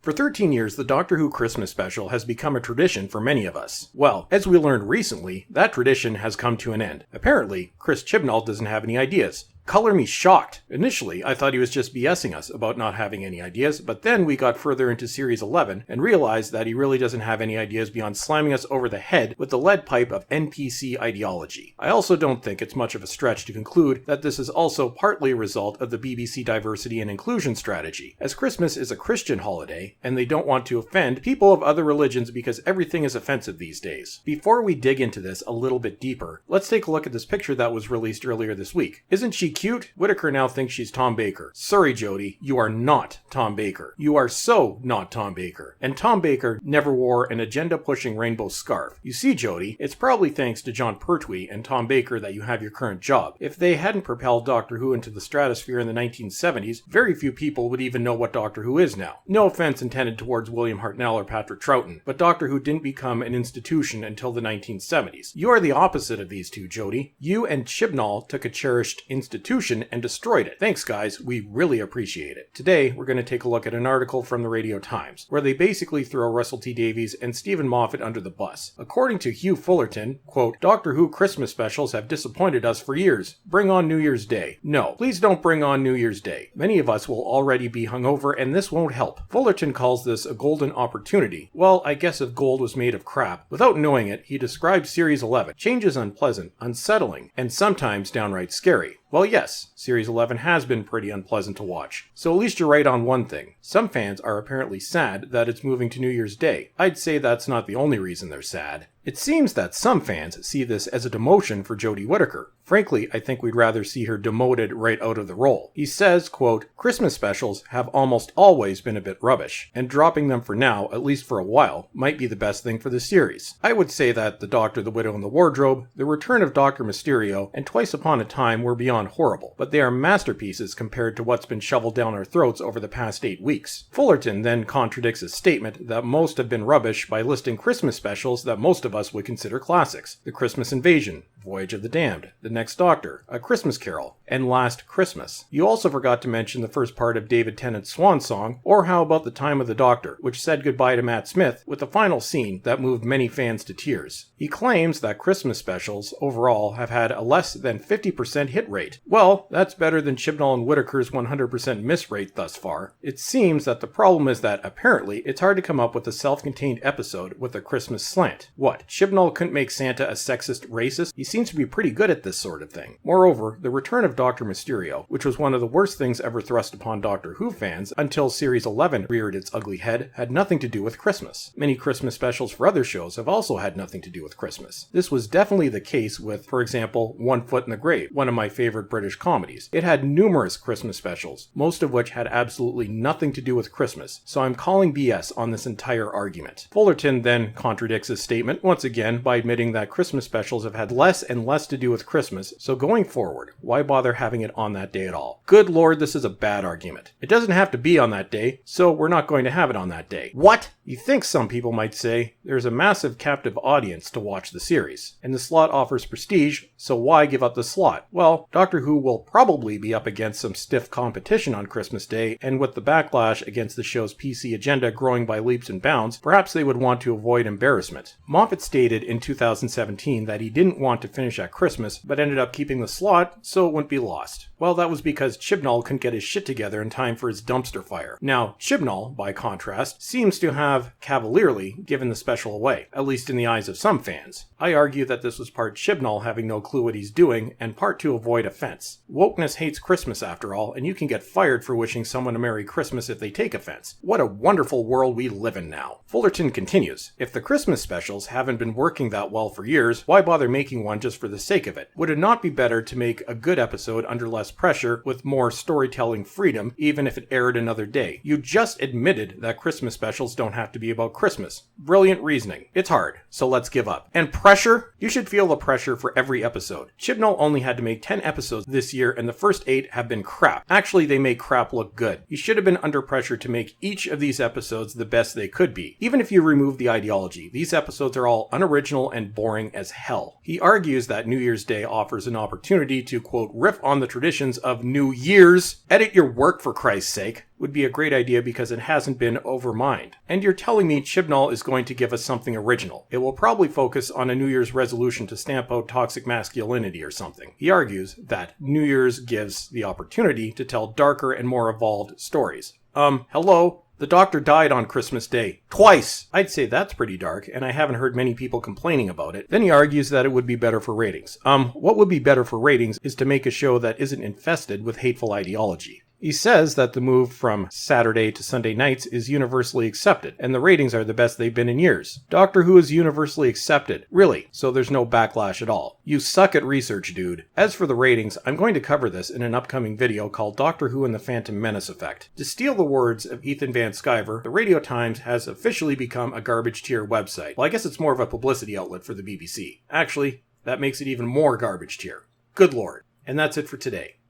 For 13 years, the Doctor Who Christmas special has become a tradition for many of us. Well, as we learned recently, that tradition has come to an end. Apparently, Chris Chibnall doesn't have any ideas. Color me shocked. Initially, I thought he was just BSing us about not having any ideas, but then we got further into Series 11 and realized that he really doesn't have any ideas beyond slamming us over the head with the lead pipe of NPC ideology. I also don't think it's much of a stretch to conclude that this is also partly a result of the BBC diversity and inclusion strategy, as Christmas is a Christian holiday, and they don't want to offend people of other religions because everything is offensive these days. Before we dig into this a little bit deeper, let's take a look at this picture that was released earlier this week. Isn't she cute? Whittaker now thinks she's Tom Baker. Sorry, Jodie, you are not Tom Baker. You are so not Tom Baker. And Tom Baker never wore an agenda-pushing rainbow scarf. You see, Jodie, it's probably thanks to John Pertwee and Tom Baker that you have your current job. If they hadn't propelled Doctor Who into the stratosphere in the 1970s, very few people would even know what Doctor Who is now. No offense intended towards William Hartnell or Patrick Troughton, but Doctor Who didn't become an institution until the 1970s. You are the opposite of these two, Jodie. You and Chibnall took a cherished institution and destroyed it. Thanks, guys. We really appreciate it. Today, we're going to take a look at an article from the Radio Times, where they basically throw Russell T Davies and Stephen Moffat under the bus. According to Hugh Fullerton, quote, Doctor Who Christmas specials have disappointed us for years. Bring on New Year's Day. No, please don't bring on New Year's Day. Many of us will already be hungover, and this won't help. Fullerton calls this a golden opportunity. Well, I guess if gold was made of crap. Without knowing it, he describes Series 11. Change is unpleasant, unsettling, and sometimes downright scary. Well, yes, Series 11 has been pretty unpleasant to watch. So at least you're right on one thing. Some fans are apparently sad that it's moving to New Year's Day. I'd say that's not the only reason they're sad. It seems that some fans see this as a demotion for Jodie Whittaker. Frankly, I think we'd rather see her demoted right out of the role. He says, quote, Christmas specials have almost always been a bit rubbish, and dropping them for now, at least for a while, might be the best thing for the series. I would say that The Doctor, the Widow, and the Wardrobe, The Return of Dr. Mysterio, and Twice Upon a Time were beyond horrible, but they are masterpieces compared to what's been shoveled down our throats over the past 8 weeks. Fullerton then contradicts his statement that most have been rubbish by listing Christmas specials that most of us would consider classics. The Christmas Invasion, Voyage of the Damned, The Next Doctor, A Christmas Carol, and Last Christmas. You also forgot to mention the first part of David Tennant's swan song, or how about The Time of the Doctor, which said goodbye to Matt Smith with a final scene that moved many fans to tears. He claims that Christmas specials overall have had a less than 50% hit rate. Well, that's better than Chibnall and Whittaker's 100% miss rate thus far. It seems that the problem is that apparently it's hard to come up with a self-contained episode with a Christmas slant. What, Chibnall couldn't make Santa a sexist racist? He seems to be pretty good at this sort of thing. Moreover, the return of Dr. Mysterio, which was one of the worst things ever thrust upon Doctor Who fans until Series 11 reared its ugly head, had nothing to do with Christmas. Many Christmas specials for other shows have also had nothing to do with Christmas. This was definitely the case with, for example, One Foot in the Grave, one of my favorite British comedies. It had numerous Christmas specials, most of which had absolutely nothing to do with Christmas, so I'm calling BS on this entire argument. Fullerton then contradicts his statement once again by admitting that Christmas specials have had less and less to do with Christmas, so going forward, why bother having it on that day at all? Good lord, this is a bad argument. It doesn't have to be on that day, so we're not going to have it on that day. What? You think some people might say, there's a massive captive audience to watch the series, and the slot offers prestige, so why give up the slot? Well, Doctor Who will probably be up against some stiff competition on Christmas Day, and with the backlash against the show's PC agenda growing by leaps and bounds, perhaps they would want to avoid embarrassment. Moffat stated in 2017 that he didn't want to finish at Christmas, but ended up keeping the slot so it wouldn't be lost. Well, that was because Chibnall couldn't get his shit together in time for his dumpster fire. Now, Chibnall, by contrast, seems to have cavalierly given the special away, at least in the eyes of some fans. I argue that this was part Chibnall having no clue what he's doing, and part to avoid offense. Wokeness hates Christmas after all, and you can get fired for wishing someone a Merry Christmas if they take offense. What a wonderful world we live in now. Fullerton continues, if the Christmas specials haven't been working that well for years, why bother making one just for the sake of it? Would it not be better to make a good episode under less pressure with more storytelling freedom, even if it aired another day? You just admitted that Christmas specials don't have to be about Christmas. Brilliant reasoning. It's hard, so let's give up. And pressure? You should feel the pressure for every episode. Chibnall only had to make 10 episodes this year, and the first 8 have been crap. Actually, they make crap look good. You should have been under pressure to make each of these episodes the best they could be. Even if you remove the ideology, these episodes are all unoriginal and boring as hell. He argues that New Year's Day offers an opportunity to, quote, riff on the tradition editions of New Year's. Edit your work, for Christ's sake. Would be a great idea because it hasn't been overmined. And you're telling me Chibnall is going to give us something original. It will probably focus on a New Year's resolution to stamp out toxic masculinity or something. He argues that New Year's gives the opportunity to tell darker and more evolved stories. Hello? The Doctor died on Christmas Day. Twice! I'd say that's pretty dark, and I haven't heard many people complaining about it. Then he argues that it would be better for ratings. What would be better for ratings is to make a show that isn't infested with hateful ideology. He says that the move from Saturday to Sunday nights is universally accepted, and the ratings are the best they've been in years. Doctor Who is universally accepted. Really, so there's no backlash at all. You suck at research, dude. As for the ratings, I'm going to cover this in an upcoming video called Doctor Who and the Phantom Menace Effect. To steal the words of Ethan Van Sciver, the Radio Times has officially become a garbage tier website. Well, I guess it's more of a publicity outlet for the BBC. Actually, that makes it even more garbage tier. Good lord. And that's it for today.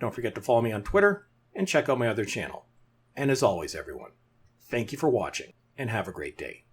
Don't forget to follow me on Twitter, and check out my other channel. And as always, everyone, thank you for watching, and have a great day.